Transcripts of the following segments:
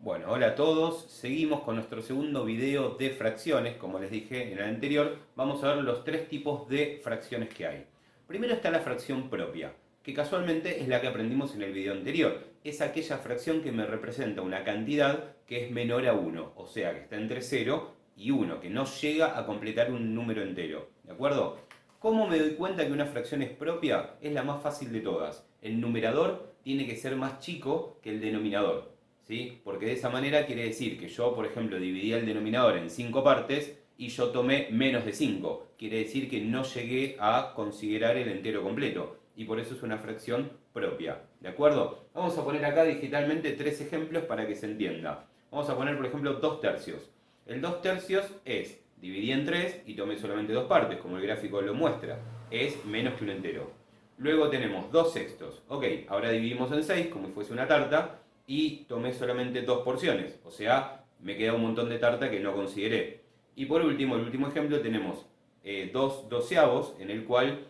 Bueno, hola a todos. Seguimos con nuestro segundo video de fracciones. Como les dije en el anterior, vamos a ver los tres tipos de fracciones que hay. Primero está la fracción propia, que casualmente es la que aprendimos en el video anterior. Es aquella fracción que me representa una cantidad que es menor a 1, o sea, que está entre 0 y 1, que no llega a completar un número entero. ¿De acuerdo? ¿Cómo me doy cuenta que una fracción es propia? Es la más fácil de todas. El numerador tiene que ser más chico que el denominador. ¿Sí? Porque de esa manera quiere decir que yo, por ejemplo, dividí el denominador en 5 partes y yo tomé menos de 5. Quiere decir que no llegué a considerar el entero completo. Y por eso es una fracción propia. ¿De acuerdo? Vamos a poner acá digitalmente tres ejemplos para que se entienda. Vamos a poner, por ejemplo, 2 tercios. El 2 tercios es, dividí en 3 y tomé solamente 2 partes, como el gráfico lo muestra. Es menos que un entero. Luego tenemos 2 sextos. Ok, ahora dividimos en 6, como si fuese una tarta, y tomé solamente 2 porciones. O sea, me queda un montón de tarta que no consideré. Y por último, el último ejemplo, tenemos 2 doceavos, en el cual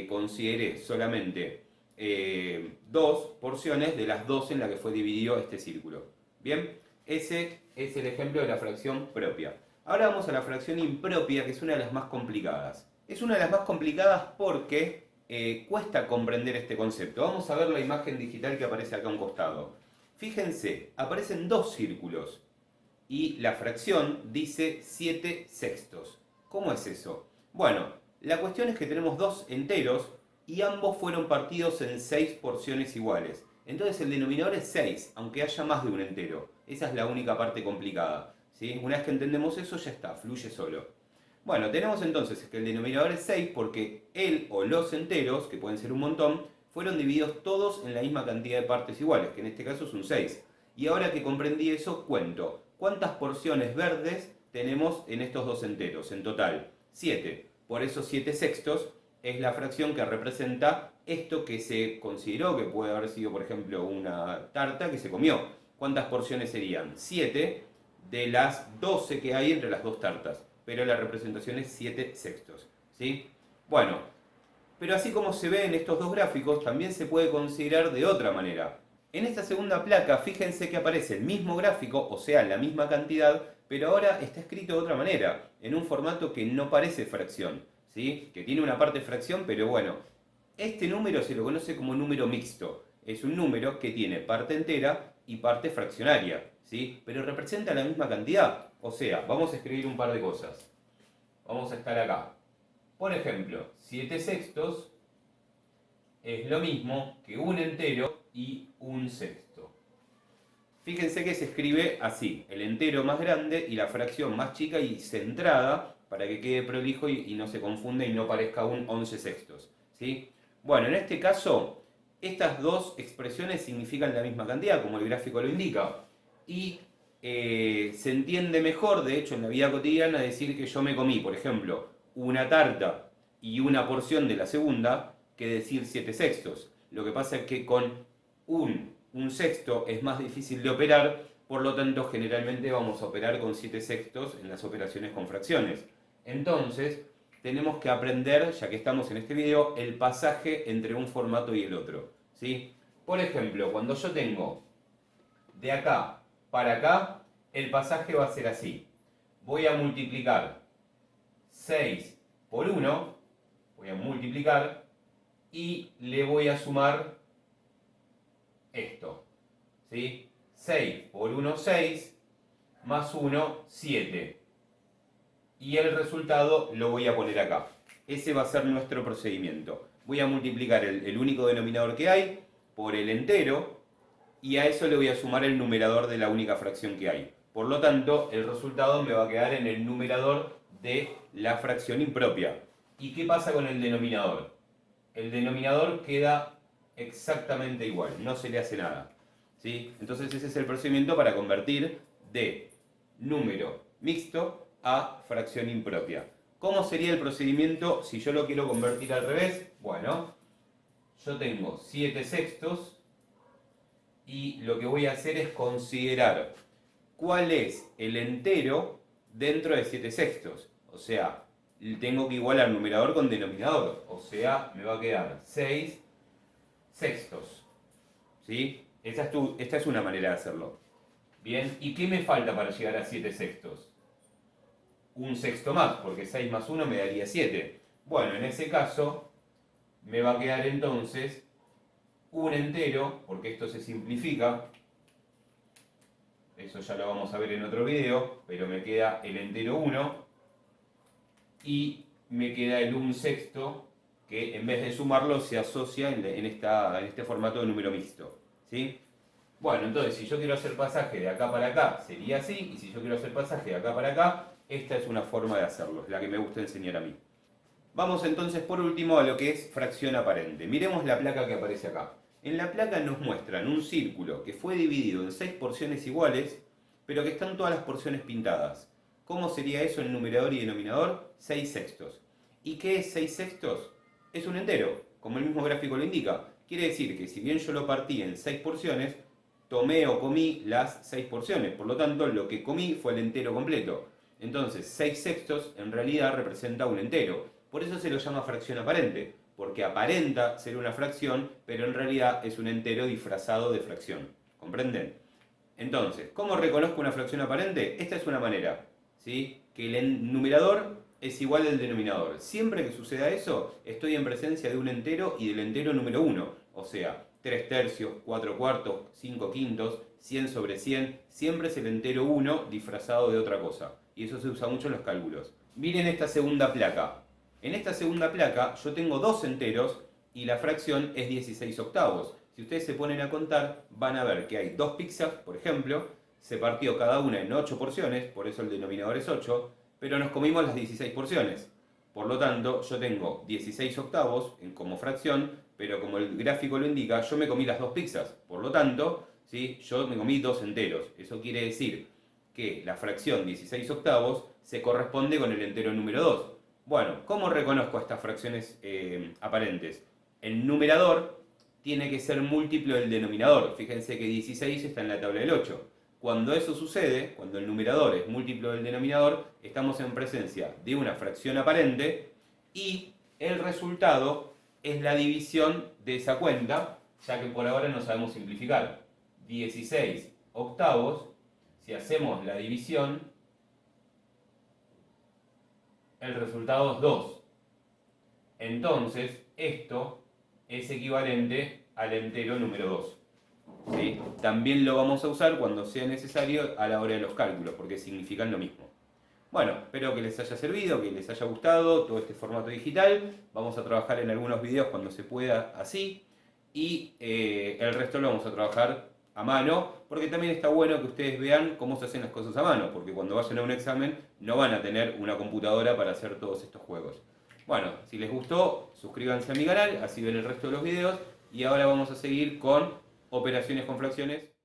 consideré solamente 2 porciones de las 2 en las que fue dividido este círculo. Bien, ese es el ejemplo de la fracción propia. Ahora vamos a la fracción impropia, que es una de las más complicadas. Es una de las más complicadas porque cuesta comprender este concepto. Vamos a ver la imagen digital que aparece acá a un costado. Fíjense, aparecen dos círculos y la fracción dice 7 sextos. ¿Cómo es eso? Bueno, la cuestión es que tenemos dos enteros y ambos fueron partidos en 6 porciones iguales. Entonces el denominador es 6, aunque haya más de un entero. Esa es la única parte complicada. ¿Sí? Una vez que entendemos eso, ya está, fluye solo. Bueno, tenemos entonces que el denominador es 6 porque el o los enteros, que pueden ser un montón, fueron divididos todos en la misma cantidad de partes iguales, que en este caso es un 6. Y ahora que comprendí eso, cuento. ¿Cuántas porciones verdes tenemos en estos dos enteros? En total, 7. Por eso 7 sextos es la fracción que representa esto que se consideró que puede haber sido, por ejemplo, una tarta que se comió. ¿Cuántas porciones serían? 7 de las 12 que hay entre las dos tartas. Pero la representación es 7 sextos. ¿Sí? Bueno, pero así como se ve en estos dos gráficos, también se puede considerar de otra manera. En esta segunda placa, fíjense que aparece el mismo gráfico, o sea, la misma cantidad, pero ahora está escrito de otra manera, en un formato que no parece fracción, ¿sí? Que tiene una parte fracción, pero bueno, este número se lo conoce como número mixto. Es un número que tiene parte entera y parte fraccionaria, ¿sí? Pero representa la misma cantidad. O sea, vamos a escribir un par de cosas. Vamos a estar acá. Por ejemplo, 7 sextos es lo mismo que un entero y un sexto. Fíjense que se escribe así, el entero más grande y la fracción más chica y centrada para que quede prolijo y no se confunda y no parezca un 11 sextos. ¿Sí? Bueno, en este caso, estas dos expresiones significan la misma cantidad, como el gráfico lo indica. Y se entiende mejor, de hecho, en la vida cotidiana, decir que yo me comí, por ejemplo, una tarta y una porción de la segunda, que decir 7 sextos. Lo que pasa es que con un sexto es más difícil de operar, por lo tanto generalmente vamos a operar con 7 sextos en las operaciones con fracciones. Entonces tenemos que aprender, ya que estamos en este video, el pasaje entre un formato y el otro. ¿Sí? Por ejemplo, cuando yo tengo de acá para acá, el pasaje va a ser así. Voy a multiplicar 6 por 1, voy a multiplicar y le voy a sumar esto. ¿Sí? 6 por 1, 6, más 1, 7. Y el resultado lo voy a poner acá. Ese va a ser nuestro procedimiento. Voy a multiplicar el único denominador que hay por el entero y a eso le voy a sumar el numerador de la única fracción que hay. Por lo tanto, el resultado me va a quedar en el numerador de la fracción impropia. ¿Y qué pasa con el denominador? El denominador queda exactamente igual, no se le hace nada. ¿Sí? Entonces ese es el procedimiento para convertir de número mixto a fracción impropia. ¿Cómo sería el procedimiento si yo lo quiero convertir al revés? Bueno, yo tengo 7 sextos y lo que voy a hacer es considerar cuál es el entero dentro de 7 sextos. O sea, tengo que igualar numerador con denominador. O sea, me va a quedar 6 sextos. ¿Sí? Esta es una manera de hacerlo. Bien, ¿y qué me falta para llegar a 7 sextos? Un sexto más, porque 6 más 1 me daría 7. Bueno, en ese caso me va a quedar entonces un entero, porque esto se simplifica, eso ya lo vamos a ver en otro video, pero me queda el entero 1 y me queda el 1 sexto, que en vez de sumarlo se asocia en este formato de número mixto. ¿Sí? Bueno, entonces si yo quiero hacer pasaje de acá para acá sería así, y si yo quiero hacer pasaje de acá para acá, esta es una forma de hacerlo, la que me gusta enseñar a mí. Vamos entonces por último a lo que es fracción aparente. Miremos la placa que aparece acá. En la placa nos muestran un círculo que fue dividido en 6 porciones iguales, pero que están todas las porciones pintadas. ¿Cómo sería eso en numerador y denominador? 6 sextos. ¿Y qué es 6 sextos? Es un entero, como el mismo gráfico lo indica. Quiere decir que si bien yo lo partí en 6 porciones, tomé o comí las 6 porciones. Por lo tanto, lo que comí fue el entero completo. Entonces, 6 sextos en realidad representa un entero. Por eso se lo llama fracción aparente, porque aparenta ser una fracción, pero en realidad es un entero disfrazado de fracción. ¿Comprenden? Entonces, ¿cómo reconozco una fracción aparente? Esta es una manera, ¿sí? Que el numerador es igual al denominador. Siempre que suceda eso, estoy en presencia de un entero y del entero número 1. O sea, 3 tercios, 4 cuartos, 5 quintos, 100 sobre 100. Siempre es el entero 1 disfrazado de otra cosa. Y eso se usa mucho en los cálculos. Miren esta segunda placa. En esta segunda placa yo tengo dos enteros y la fracción es 16 octavos. Si ustedes se ponen a contar, van a ver que hay dos pizzas, por ejemplo, se partió cada una en 8 porciones, por eso el denominador es 8, pero nos comimos las 16 porciones. Por lo tanto, yo tengo 16 octavos como fracción, pero como el gráfico lo indica, yo me comí las dos pizzas. Por lo tanto, ¿sí? Yo me comí dos enteros. Eso quiere decir que la fracción 16 octavos se corresponde con el entero número 2. Bueno, ¿cómo reconozco estas fracciones aparentes? El numerador tiene que ser múltiplo del denominador. Fíjense que 16 está en la tabla del 8. Cuando eso sucede, cuando el numerador es múltiplo del denominador, estamos en presencia de una fracción aparente y el resultado es la división de esa cuenta, ya que por ahora no sabemos simplificar. 16 octavos, si hacemos la división, el resultado es 2. Entonces, esto es equivalente al entero número 2. ¿Sí? También lo vamos a usar cuando sea necesario a la hora de los cálculos, porque significan lo mismo. Bueno, espero que les haya servido, que les haya gustado todo este formato digital. Vamos a trabajar en algunos videos cuando se pueda así. Y el resto lo vamos a trabajar a mano, porque también está bueno que ustedes vean cómo se hacen las cosas a mano, porque cuando vayan a un examen no van a tener una computadora para hacer todos estos juegos. Bueno, si les gustó, suscríbanse a mi canal, así ven el resto de los videos. Y ahora vamos a seguir con operaciones con fracciones.